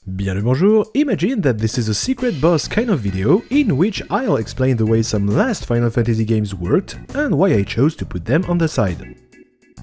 Bien le bonjour, imagine that this is a secret boss kind of video in which I'll explain the way some last Final Fantasy games worked and why I chose to put them on the side.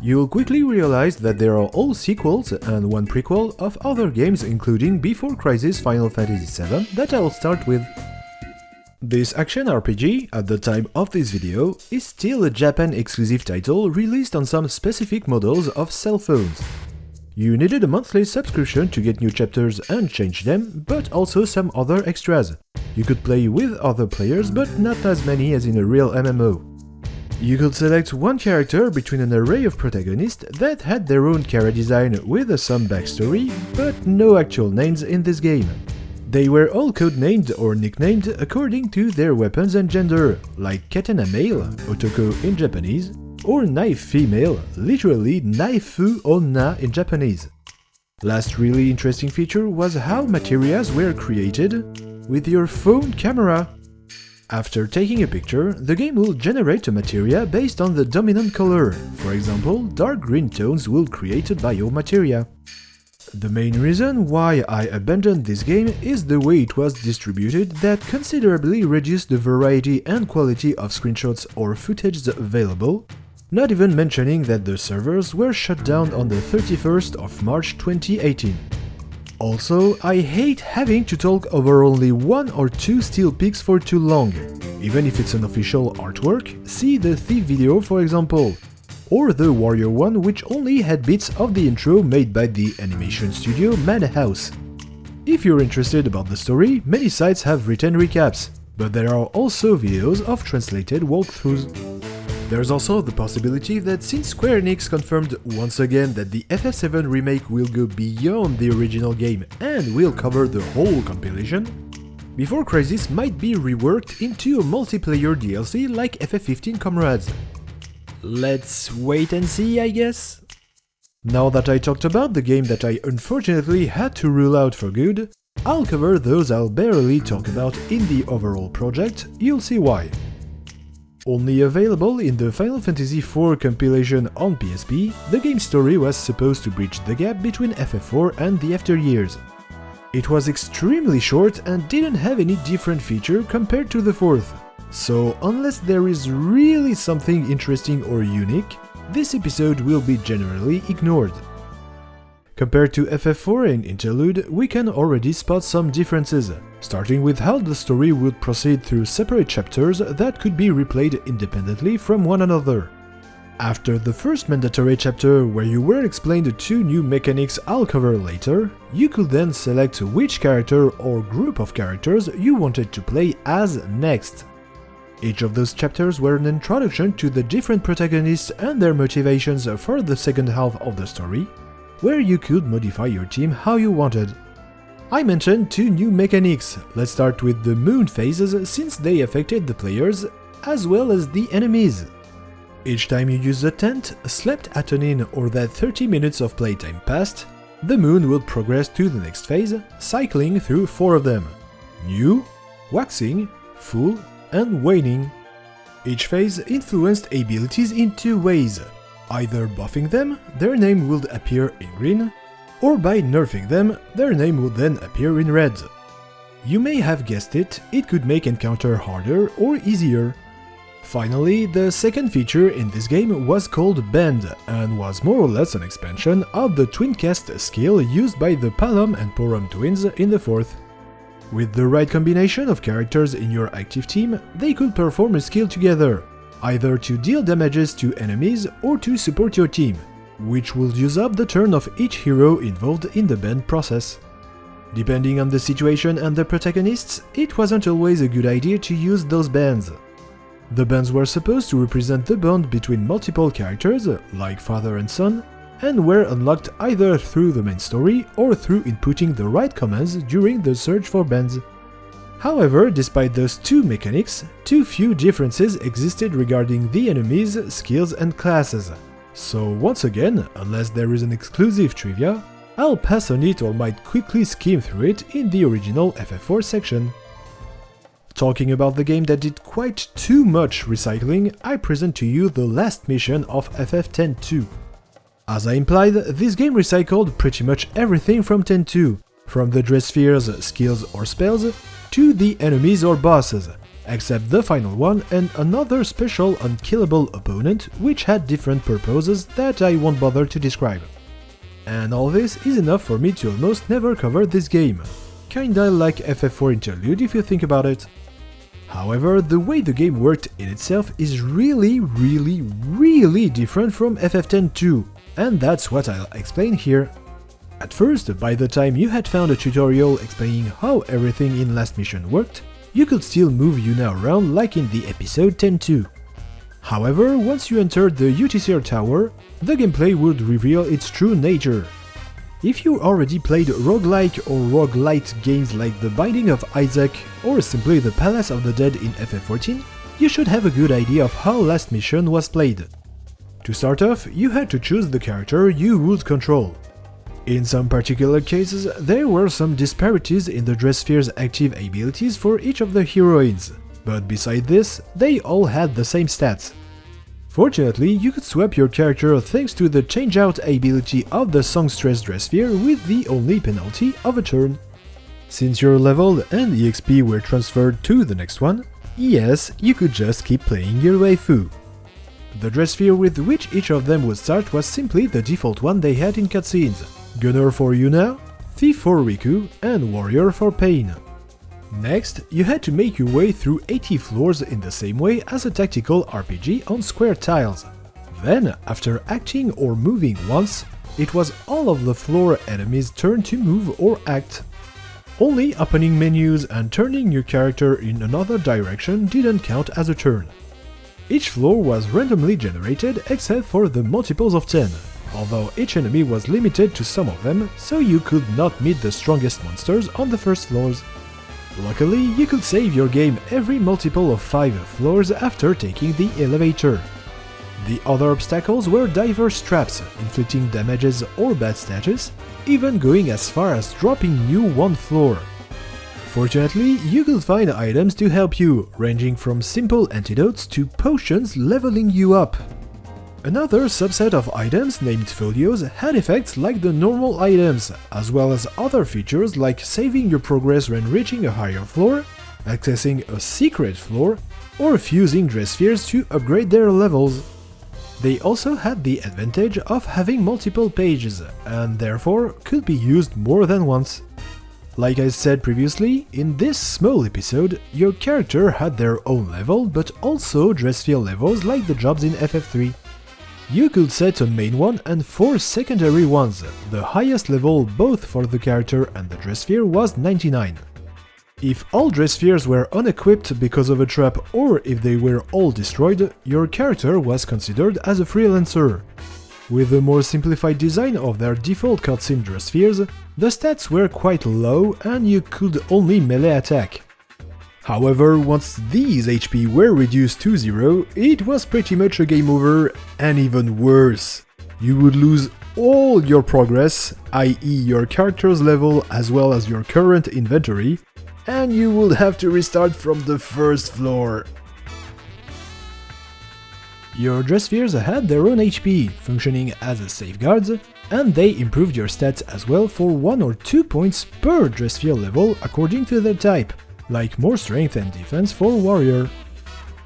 You'll quickly realize that there are all sequels and one prequel of other games including Before Crisis Final Fantasy VII that I'll start with. This action RPG, at the time of this video, is still a Japan exclusive title released on some specific models of cell phones. You needed a monthly subscription to get new chapters and change them, but also some other extras. You could play with other players, but not as many as in a real MMO. You could select one character between an array of protagonists that had their own character design with some backstory, but no actual names in this game. They were all codenamed or nicknamed according to their weapons and gender, like Katana male, Otoko in Japanese, or knife female, literally Naifu Onna in Japanese. Last really interesting feature was how materials were created with your phone camera. After taking a picture, the game will generate a materia based on the dominant color. For example, dark green tones will created by your materia. The main reason why I abandoned this game is the way it was distributed that considerably reduced the variety and quality of screenshots or footage available, not even mentioning that the servers were shut down on the 31st of March 2018. Also, I hate having to talk over only one or two still pics for too long. Even if it's an official artwork, see the Thief video for example, or the Warrior one which only had bits of the intro made by the animation studio Madhouse. If you're interested about the story, many sites have written recaps, but there are also videos of translated walkthroughs. There's also the possibility that since Square Enix confirmed once again that the FF7 remake will go beyond the original game and will cover the whole compilation, Before Crisis might be reworked into a multiplayer DLC like FF15 Comrades. Let's wait and see, I guess. Now that I talked about the game that I unfortunately had to rule out for good, I'll cover those I'll barely talk about in the overall project, you'll see why. Only available in the Final Fantasy IV compilation on PSP, the game's story was supposed to bridge the gap between FF4 and the after years. It was extremely short and didn't have any different feature compared to the fourth. So, unless there is really something interesting or unique, this episode will be generally ignored. Compared to FF4 and Interlude, we can already spot some differences, starting with how the story would proceed through separate chapters that could be replayed independently from one another. After the first mandatory chapter, where you were explained the two new mechanics I'll cover later, you could then select which character or group of characters you wanted to play as next. Each of those chapters were an introduction to the different protagonists and their motivations for the second half of the story, where you could modify your team how you wanted. I mentioned two new mechanics. Let's start with the moon phases since they affected the players as well as the enemies. Each time you use the tent, slept at an inn or that 30 minutes of playtime passed, the moon will progress to the next phase, cycling through 4 of them: new, waxing, full, and waning. Each phase influenced abilities in 2 ways. Either buffing them, their name would appear in green, or by nerfing them, their name would then appear in red. You may have guessed it, it could make encounter harder or easier. Finally, the second feature in this game was called Bend, and was more or less an expansion of the Twincast skill used by the Palom and Porom twins in the fourth. With the right combination of characters in your active team, they could perform a skill together, either to deal damages to enemies or to support your team, which will use up the turn of each hero involved in the bend process. Depending on the situation and the protagonists, it wasn't always a good idea to use those bands. The bands were supposed to represent the bond between multiple characters, like father and son, and were unlocked either through the main story or through inputting the right commands during the search for bands. However, despite those two mechanics, too few differences existed regarding the enemies, skills and classes. So once again, unless there is an exclusive trivia, I'll pass on it or might quickly skim through it in the original FF4 section. Talking about the game that did quite too much recycling, I present to you the last mission of FF10-2. As I implied, this game recycled pretty much everything from 10-2, from the dress spheres, skills or spells, to the enemies or bosses, except the final one and another special unkillable opponent which had different purposes that I won't bother to describe. And all this is enough for me to almost never cover this game. Kinda like FF4 Interlude if you think about it. However, the way the game worked in itself is really different from FF10-2, and that's what I'll explain here. At first, by the time you had found a tutorial explaining how everything in Last Mission worked, you could still move Yuna around like in the episode 10-2. However, once you entered the Utisir Tower, the gameplay would reveal its true nature. If you already played roguelike or roguelite games like The Binding of Isaac or simply The Palace of the Dead in FF14, you should have a good idea of how Last Mission was played. To start off, you had to choose the character you would control. In some particular cases, there were some disparities in the dress sphere's active abilities for each of the heroines, but beside this, they all had the same stats. Fortunately, you could swap your character thanks to the change-out ability of the Songstress dress sphere with the only penalty of a turn. Since your level and EXP were transferred to the next one, yes, you could just keep playing your waifu. The dress sphere with which each of them would start was simply the default one they had in cutscenes: Gunner for Yuna, Thief for Riku, and Warrior for Pain. Next, you had to make your way through 80 floors in the same way as a tactical RPG on square tiles. Then, after acting or moving once, it was all of the floor enemies' turn to move or act. Only opening menus and turning your character in another direction didn't count as a turn. Each floor was randomly generated except for the multiples of 10, although each enemy was limited to some of them, so you could not meet the strongest monsters on the first floors. Luckily, you could save your game every multiple of 5 floors after taking the elevator. The other obstacles were diverse traps, inflicting damages or bad status, even going as far as dropping you one floor. Fortunately, you could find items to help you, ranging from simple antidotes to potions leveling you up. Another subset of items, named folios, had effects like the normal items, as well as other features like saving your progress when reaching a higher floor, accessing a secret floor, or fusing dress spheres to upgrade their levels. They also had the advantage of having multiple pages, and therefore could be used more than once. Like I said previously, in this small episode, your character had their own level, but also dress sphere levels like the jobs in FF3. You could set a main one and 4 secondary ones. The highest level both for the character and the dress sphere was 99. If all dress spheres were unequipped because of a trap or if they were all destroyed, your character was considered as a freelancer. With a more simplified design of their default cutscene dress spheres, the stats were quite low and you could only melee attack. However, once these HP were reduced to 0, it was pretty much a game over, and even worse. You would lose all your progress, i.e. your character's level as well as your current inventory, and you would have to restart from the first floor. Your dress spheres had their own HP, functioning as safeguards, and they improved your stats as well for 1 or 2 points per dress sphere level according to their type, like more strength and defense for Warrior.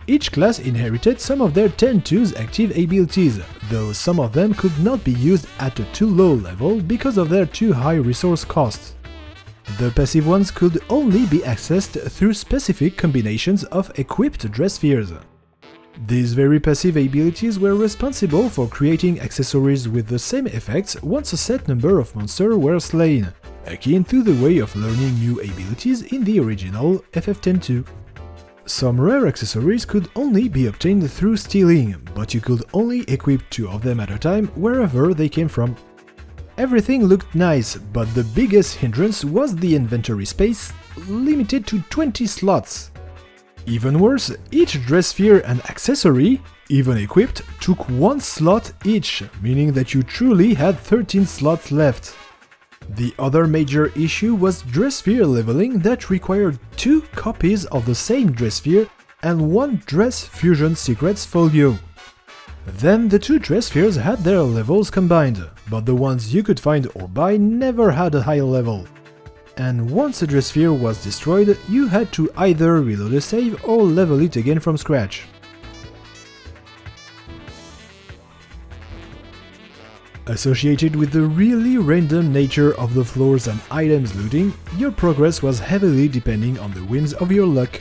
Each class inherited some of their 10-2's active abilities, though some of them could not be used at a too low level because of their too high resource costs. The passive ones could only be accessed through specific combinations of equipped dress spheres. These very passive abilities were responsible for creating accessories with the same effects once a set number of monsters were slain, akin to the way of learning new abilities in the original FF10-2. Some rare accessories could only be obtained through stealing, but you could only equip 2 of them at a time wherever they came from. Everything looked nice, but the biggest hindrance was the inventory space, limited to 20 slots. Even worse, each dress sphere and accessory, even equipped, took 1 slot each, meaning that you truly had 13 slots left. The other major issue was dress sphere leveling that required 2 copies of the same dress sphere and 1 dress fusion secrets folio. Then the 2 dress spheres had their levels combined, but the ones you could find or buy never had a high level. and once a dress sphere was destroyed, you had to either reload a save or level it again from scratch. Associated with the really random nature of the floors and items looting, your progress was heavily depending on the whims of your luck.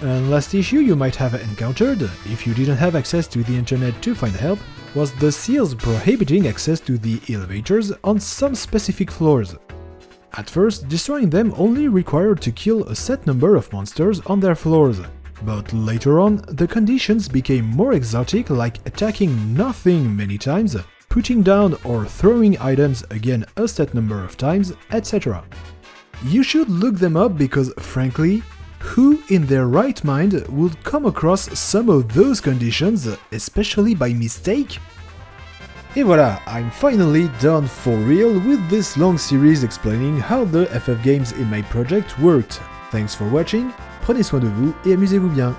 And last issue you might have encountered, if you didn't have access to the internet to find help, was the seals prohibiting access to the elevators on some specific floors. At first, destroying them only required to kill a set number of monsters on their floors. But later on, the conditions became more exotic, like attacking nothing many times, putting down or throwing items again a set number of times, etc. You should look them up because, frankly, who in their right mind would come across some of those conditions, especially by mistake? Et voilà, I'm finally done for real with this long series explaining how the FF games in my project worked. Thanks for watching, prenez soin de vous et amusez-vous bien.